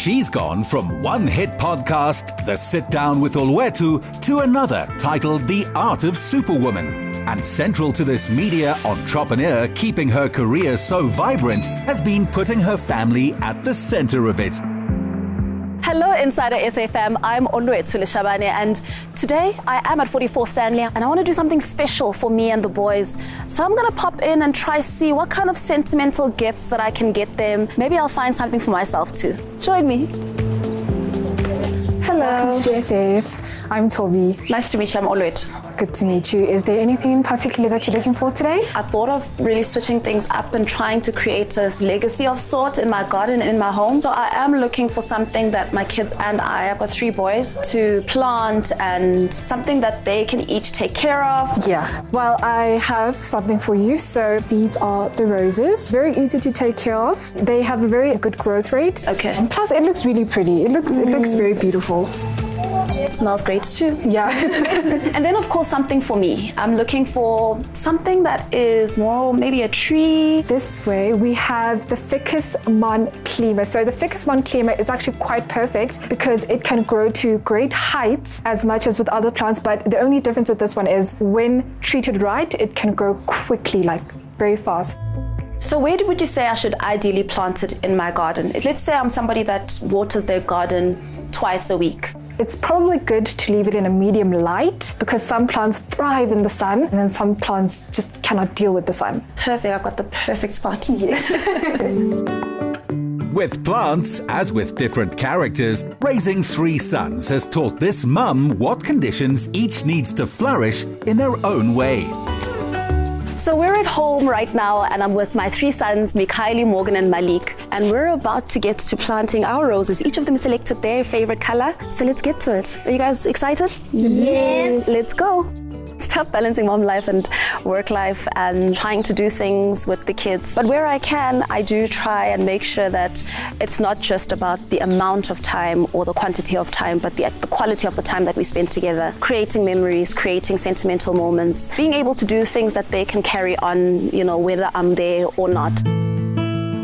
She's gone from one hit podcast, The Sit Down with Olwethu, to another titled The Art of Superwoman. And central to this media entrepreneur keeping her career so vibrant has been putting her family at the center of it. Hello Insider SAFM, I'm Olwethu Leshabane, and today I am at 44 Stanley and I want to do something special for me and the boys. So I'm going to pop in and try see what kind of sentimental gifts that I can get them. Maybe I'll find something for myself too. Join me. Hello. Welcome to JFF. I'm Toby. Nice to meet you, I'm Olwethu. Good to meet you. Is there anything in particular that you're looking for today? I thought of really switching things up and trying to create a legacy of sort in my garden and in my home. So I am looking for something that my kids and I've got 3 boys, to plant and something that they can each take care of. Yeah, well, I have something for you. So these are the roses. Very easy to take care of. They have a very good growth rate. Okay. And plus, it looks really pretty. It looks very beautiful. It smells great too. Yeah. And then of course something for me. I'm looking for something that is more maybe a tree. This way we have the Ficus Mon Clima. So the Ficus Mon Clima is actually quite perfect because it can grow to great heights as much as with other plants, but the only difference with this one is when treated right, it can grow quickly, like very fast. So where would you say I should ideally plant it in my garden? Let's say I'm somebody that waters their garden twice a week. It's probably good to leave it in a medium light because some plants thrive in the sun and then some plants just cannot deal with the sun. Perfect, I've got the perfect spot. Yes. With plants, as with different characters, raising 3 sons has taught this mum what conditions each needs to flourish in their own way. So we're at home right now and I'm with my 3 sons, Mikhaili, Morgan and Malik, and we're about to get to planting our roses. Each of them selected their favorite color, so let's get to it. Are you guys excited? Yes. Let's go. It's tough balancing mom life and work life and trying to do things with the kids. But where I can, I do try and make sure that it's not just about the amount of time or the quantity of time, but the quality of the time that we spend together, creating memories, creating sentimental moments, being able to do things that they can carry on, whether I'm there or not.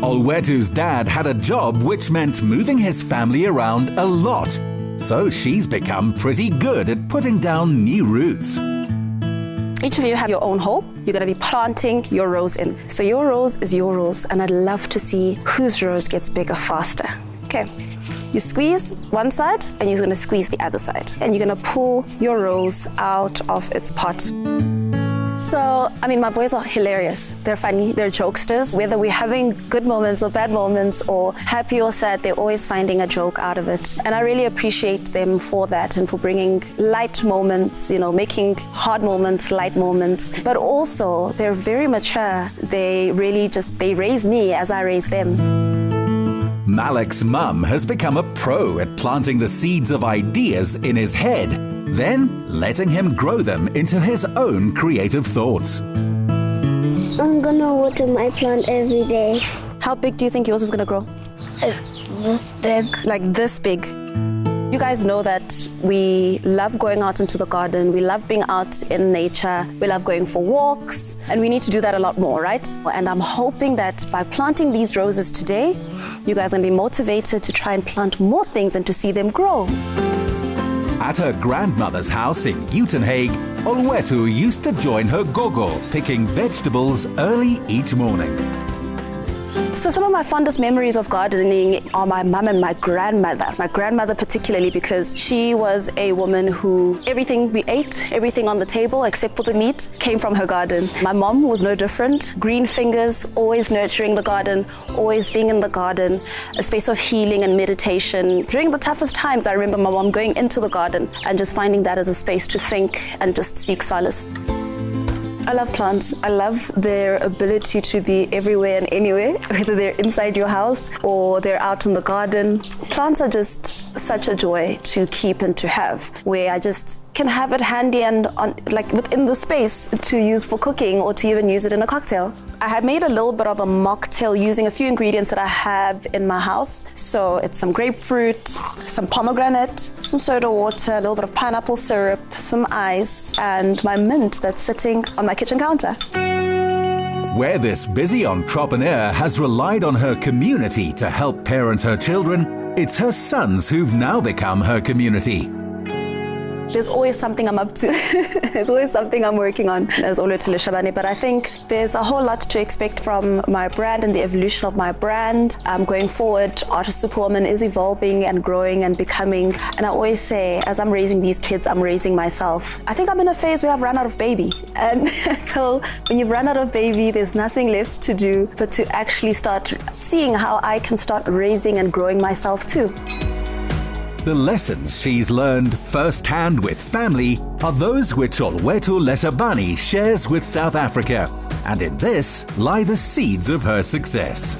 Olwethu's dad had a job which meant moving his family around a lot. So she's become pretty good at putting down new roots. Each of you have your own hole. You're going to be planting your rose in. So your rose is your rose, and I'd love to see whose rose gets bigger faster. Okay, you squeeze one side, and you're going to squeeze the other side. And you're going to pull your rose out of its pot. So, my boys are hilarious. They're funny, they're jokesters. Whether we're having good moments or bad moments or happy or sad, they're always finding a joke out of it. And I really appreciate them for that and for bringing light moments, making hard moments, light moments. But also, they're very mature. They raise me as I raise them. Malik's mum has become a pro at planting the seeds of ideas in his head, then letting him grow them into his own creative thoughts. I'm gonna water my plant every day. How big do you think yours is gonna grow? This big. Like this big. You guys know that we love going out into the garden, we love being out in nature, we love going for walks, and we need to do that a lot more, right? And I'm hoping that by planting these roses today, you guys are going to be motivated to try and plant more things and to see them grow. At her grandmother's house in Uitenhage, Olwethu used to join her gogo picking vegetables early each morning. So some of my fondest memories of gardening are my mum and my grandmother. My grandmother particularly because she was a woman who everything we ate, everything on the table except for the meat came from her garden. My mom was no different. Green fingers, always nurturing the garden, always being in the garden, a space of healing and meditation. During the toughest times, I remember my mom going into the garden and just finding that as a space to think and just seek solace. I love plants. I love their ability to be everywhere and anywhere, whether they're inside your house or they're out in the garden. Plants are just such a joy to keep and to have, where I just can have it handy and within the space to use for cooking or to even use it in a cocktail. I have made a little bit of a mocktail using a few ingredients that I have in my house. So it's some grapefruit, some pomegranate, some soda water, a little bit of pineapple syrup, some ice, and my mint that's sitting on my kitchen counter. Where this busy entrepreneur has relied on her community to help parent her children, It's her sons who've now become her community. There's always something I'm up to. There's always something I'm working on as Olwethu Leshabane, but I think there's a whole lot to expect from my brand and the evolution of my brand. Going forward, Art of Superwoman is evolving and growing and becoming, and I always say, as I'm raising these kids, I'm raising myself. I think I'm in a phase where I've run out of baby, and so when you've run out of baby, there's nothing left to do but to actually start seeing how I can start raising and growing myself too. The lessons she's learned firsthand with family are those which Olwethu Leshabane shares with South Africa, and in this lie the seeds of her success.